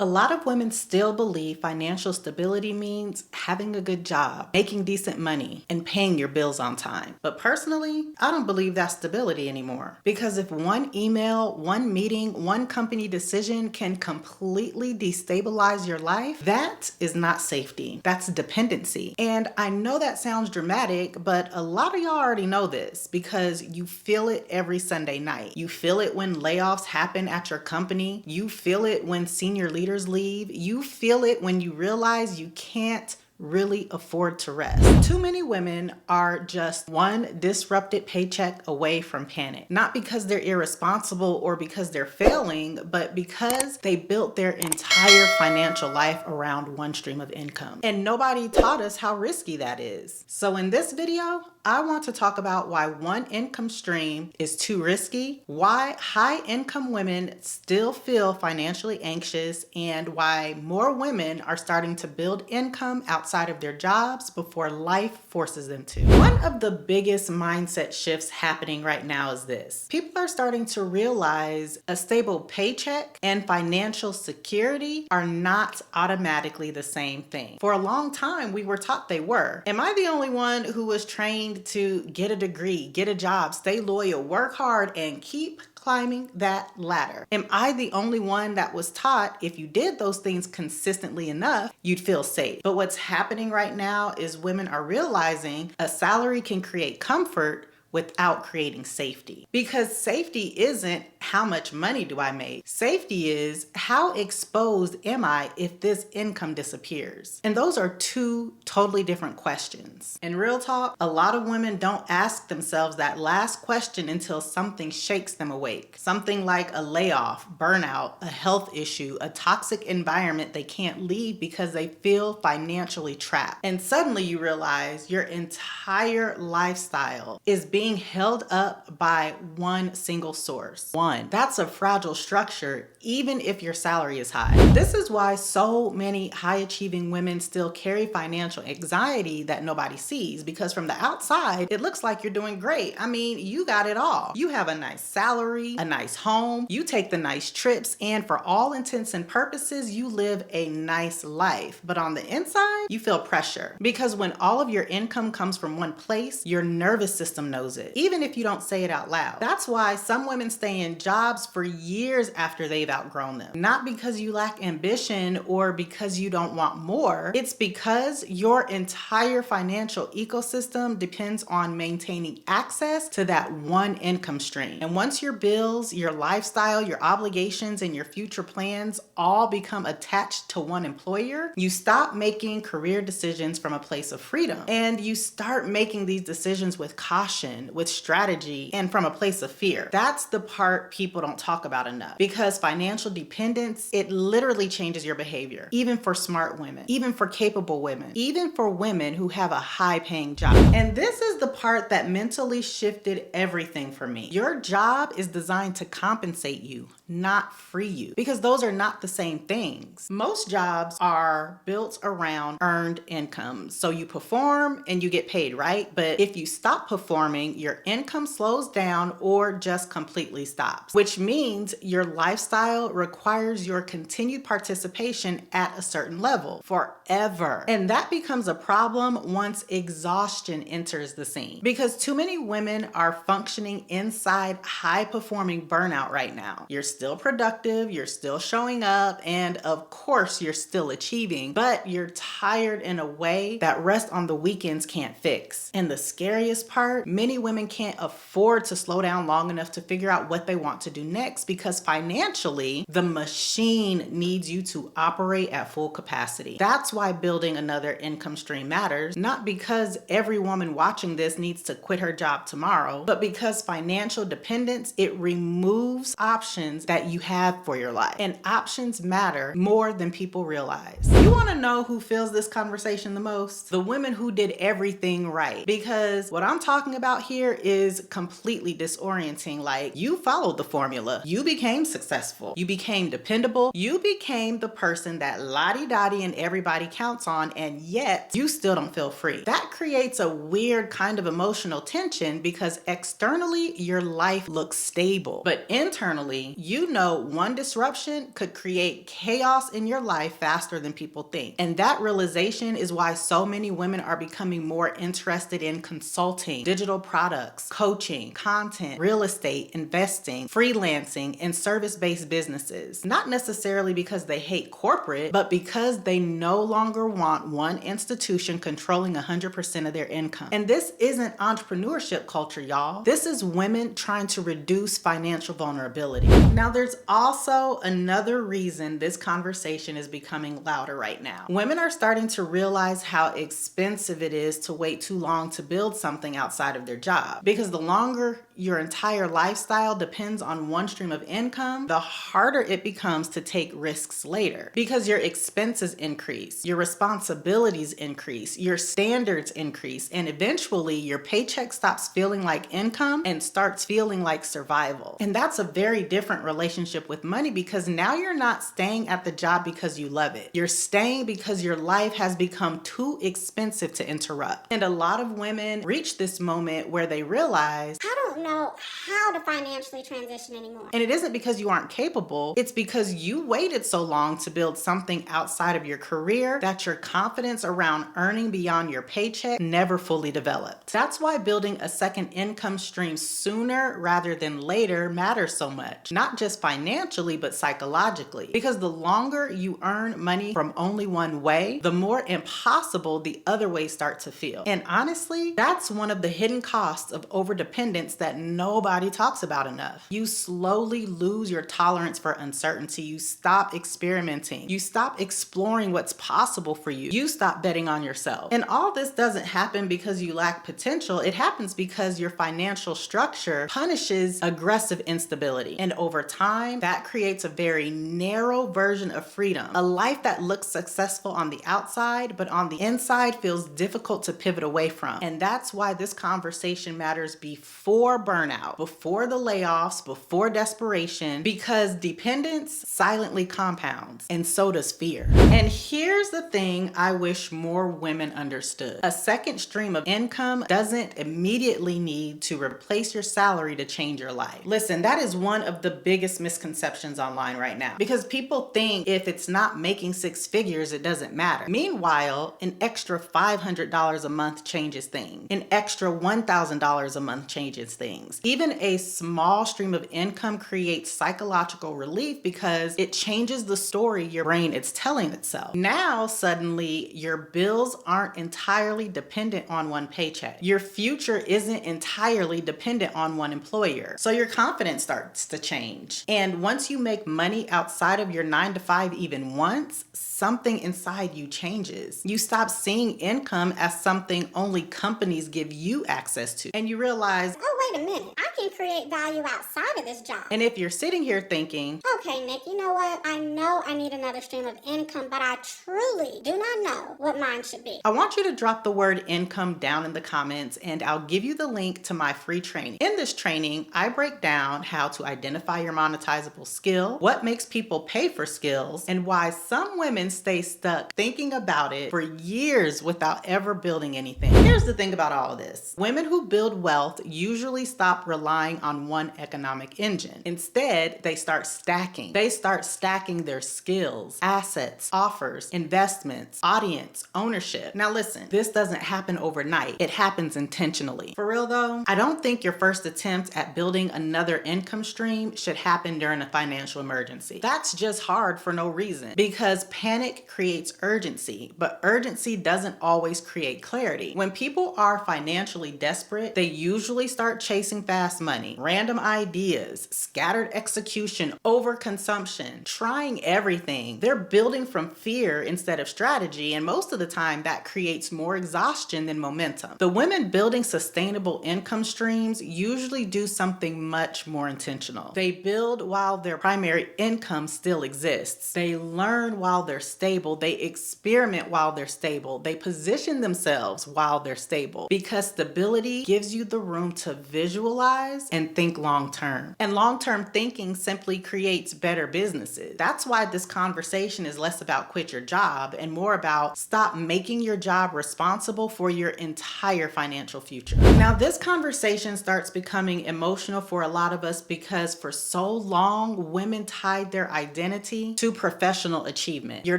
A lot of women still believe financial stability means having a good job, making decent money, and paying your bills on time. But personally, I don't believe that's stability anymore. Because if one email, one meeting, one company decision can completely destabilize your life, that is not safety. That's dependency. And I know that sounds dramatic, but a lot of y'all already know this because you feel it every Sunday night. You feel it when layoffs happen at your company. You feel it when senior leaders leave. You feel it when you realize you can't really afford to rest. Too many women are just one disrupted paycheck away from panic. Not because they're irresponsible or because they're failing, but because they built their entire financial life around one stream of income. And nobody taught us how risky that is. So in this video, I want to talk about why one income stream is too risky, why high income women still feel financially anxious, and why more women are starting to build income outside of their jobs before life forces them to. One of the biggest mindset shifts happening right now is this. People are starting to realize a stable paycheck and financial security are not automatically the same thing. For a long time, we were taught they were. Am I the only one who was trained to get a degree, get a job, stay loyal, work hard, and keep climbing that ladder? Am I the only one that was taught if you did those things consistently enough, you'd feel safe? But what's happening right now is women are realizing a salary can create comfort without creating safety. Because safety isn't how much money do I make? Safety is how exposed am I if this income disappears? And those are two totally different questions. In real talk, a lot of women don't ask themselves that last question until something shakes them awake. Something like a layoff, burnout, a health issue, a toxic environment they can't leave because they feel financially trapped. And suddenly you realize your entire lifestyle is being held up by one single source. That's a fragile structure, even if your salary is high. This is why so many high achieving women still carry financial anxiety that nobody sees, because from the outside, it looks like you're doing great. I mean, you got it all. You have a nice salary, a nice home, you take the nice trips, and for all intents and purposes, you live a nice life. But on the inside, you feel pressure, because when all of your income comes from one place, your nervous system knows it, even if you don't say it out loud. That's why some women stay in jobs for years after they've outgrown them. Not because you lack ambition or because you don't want more. It's because your entire financial ecosystem depends on maintaining access to that one income stream. And once your bills, your lifestyle, your obligations, and your future plans all become attached to one employer, you stop making career decisions from a place of freedom. And you start making these decisions with caution, with strategy, and from a place of fear. That's the part people don't talk about enough, because financial dependence, it literally changes your behavior, even for smart women, even for capable women, even for women who have a high paying job. And this is the part that mentally shifted everything for me. Your job is designed to compensate you, not free you, because those are not the same things. Most jobs are built around earned income. So you perform and you get paid, right? But if you stop performing, your income slows down or just completely stops, which means your lifestyle requires your continued participation at a certain level forever. And that becomes a problem once exhaustion enters the scene, because too many women are functioning inside high performing burnout right now. You're still productive, you're still showing up, and of course you're still achieving, but you're tired in a way that rest on the weekends can't fix. And the scariest part, many women can't afford to slow down long enough to figure out what they want to do next, because financially, the machine needs you to operate at full capacity. That's why building another income stream matters, not because every woman watching this needs to quit her job tomorrow, but because financial dependence, it removes options that you have for your life. And options matter more than people realize. You want to know who feels this conversation the most? The women who did everything right. Because what I'm talking about here is completely disorienting. Like, you followed the formula. You became successful. You became dependable. You became the person that lottie-dottie and everybody counts on, and yet you still don't feel free. That creates a weird kind of emotional tension, because externally your life looks stable, but internally you know one disruption could create chaos in your life faster than people think. And that realization is why so many women are becoming more interested in consulting, digital products, coaching, content, real estate, investing, freelancing, and service-based businesses. Not necessarily because they hate corporate, but because they no longer want one institution controlling 100% of their income. And this isn't entrepreneurship culture, y'all. This is women trying to reduce financial vulnerability. Now, there's also another reason this conversation is becoming louder right now. Women are starting to realize how expensive it is to wait too long to build something outside of their job. Because the longer your entire lifestyle depends on one stream of income, the harder it becomes to take risks later. Because your expenses increase, your responsibilities increase, your standards increase, and eventually your paycheck stops feeling like income and starts feeling like survival. And that's a very different relationship with money, because now you're not staying at the job because you love it. You're staying because your life has become too expensive to interrupt. And a lot of women reach this moment where they realize, I don't know how to financially transition anymore. And it isn't because you aren't capable, it's because you waited so long to build something outside of your career that your confidence around earning beyond your paycheck never fully developed. That's why building a second income stream sooner rather than later matters so much. Not just financially, but psychologically. Because the longer you earn money from only one way, the more impossible the other ways start to feel. And honestly, that's one of the hidden costs of overdependence that nobody talks about enough. You slowly lose your tolerance for uncertainty. You stop experimenting. You stop exploring what's possible for you. You stop betting on yourself. And all this doesn't happen because you lack potential. It happens because your financial structure punishes aggressive instability. And over time, that creates a very narrow version of freedom. A life that looks successful on the outside, but on the inside feels difficult to pivot away from. And that's why this conversation matters before burnout, before the layoffs, before desperation, because dependence silently compounds, and so does fear. And here's the thing I wish more women understood. A second stream of income doesn't immediately need to replace your salary to change your life. Listen, that is one of the biggest misconceptions online right now, because people think if it's not making six figures, it doesn't matter. Meanwhile, an extra $500 a month changes things. An extra $1,000 a month changes things. Even a small stream of income creates psychological relief because it changes the story your brain is telling itself. Now, suddenly, your bills aren't entirely dependent on one paycheck. Your future isn't entirely dependent on one employer. So your confidence starts to change. And once you make money outside of your 9 to 5 even once, something inside you changes. You stop seeing income as something only companies give you access to. And you realize, oh, wait a minute, I can create value outside of this job. And if you're sitting here thinking, okay, Nick, you know what? I know I need another stream of income, but I truly do not know what mine should be. I want you to drop the word income down in the comments, and I'll give you the link to my free training. In this training, I break down how to identify your monetizable skill, what makes people pay for skills, and why some women stay stuck thinking about it for years without ever building anything. Here's the thing about all of this. Women who build wealth usually stop relying on one economic engine. Instead, they start stacking. They start stacking their skills, assets, offers, investments, audience, ownership. Now listen, this doesn't happen overnight. It happens intentionally. For real though, I don't think your first attempt at building another income stream should happen during a financial emergency. That's just hard for no reason, because panic creates urgency, but urgency doesn't always create clarity. When people are financially desperate, they usually start chasing fast money, random ideas, scattered execution, overconsumption, trying everything. They're building from fear instead of strategy, and most of the time that creates more exhaustion than momentum. The women building sustainable income streams usually do something much more intentional. They build while their primary income still exists. They learn while they're stable. They experiment while they're stable. They position themselves while they're stable, because stability gives you the room to visualize and think long term. And long term thinking simply creates better businesses. That's why this conversation is less about quit your job and more about stop making your job responsible for your entire financial future. Now, this conversation starts becoming emotional for a lot of us because for so long, women tied their identity to professional achievement. Your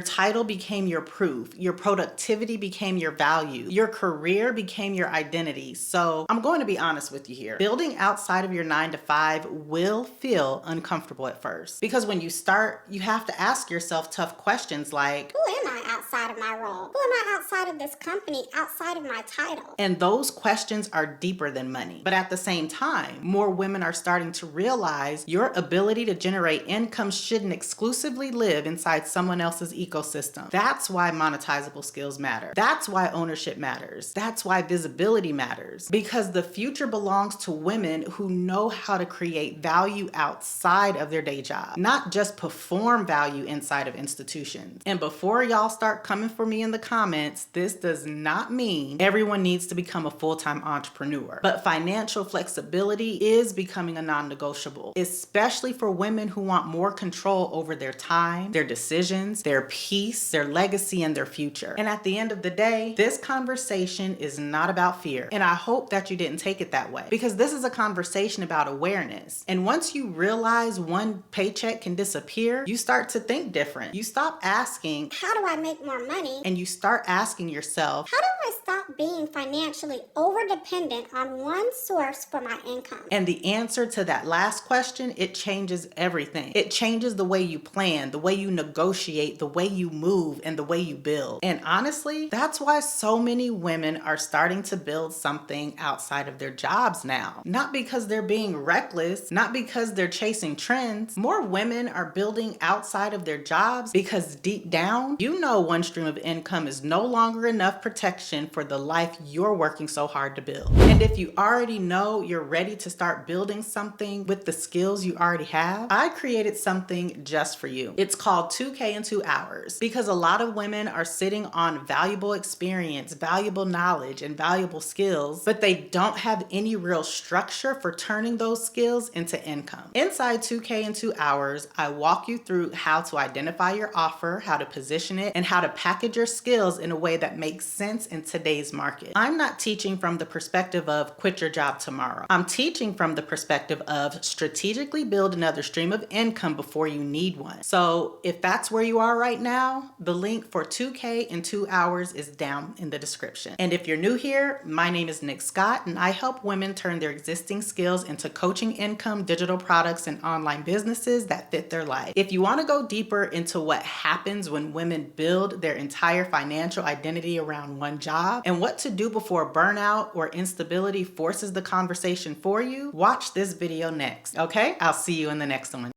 title became your proof. Your productivity became your value. Your career became your identity. So I'm going to be honest with you here. Building outside of your 9-to-5 will feel uncomfortable at first because when you start, you have to ask yourself tough questions like, who am I outside of my role? Who am I outside of this company, outside of my title? And those questions are deeper than money. But at the same time, more women are starting to realize your ability to generate income shouldn't exclusively live inside someone else's ecosystem. That's why monetizable skills matter. That's why ownership matters. That's why visibility matters. Because the future belongs to women who know how to create value outside of their day job, not just perform value inside of institutions. And before y'all start coming for me in the comments, this does not mean everyone needs to become a full-time entrepreneur. But financial flexibility is becoming a non-negotiable, especially for women who want more control over their time, their decisions, their peace, their legacy, and their future. And at the end of the day, this conversation is not about fear. And I hope that you didn't take it that way because this is a conversation about awareness. And once you realize one paycheck can disappear, you start to think different. You stop asking, how do I make more money? And you start asking yourself, how do I stop being financially overdependent on one source for my income? And the answer to that last question, it changes everything. It changes the way you plan, the way you negotiate, the way you move, and the way you build. And honestly, that's why so many women are starting to build something outside of their jobs now. Not because they're being reckless, not because they're chasing trends. More women are building outside of their jobs because deep down, you know one stream of income is no longer enough protection for the life you're working so hard to build. And if you already know you're ready to start building something with the skills you already have, I created something just for you. It's called 2K in 2 hours because a lot of women are sitting on valuable experience, valuable knowledge, and valuable skills, but they don't have any real structure for turning those skills into income. Inside 2K in 2 hours, I walk you through how to identify your offer, how to position it, and how to package your skills in a way that makes sense in today's market. I'm not teaching from the perspective of quit your job tomorrow. I'm teaching from the perspective of strategically build another stream of income before you need one. So if that's where you are right now, the link for 2K in 2 hours is down in the description. And if you're new here, my name is Nick Scott, and I help women turn their existing skills into coaching income, digital products, and online businesses that fit their life. If you want to go deeper into what happens when women build their entire financial identity around one job and what to do before burnout or instability forces the conversation for you, watch this video next. Okay? I'll see you in the next one.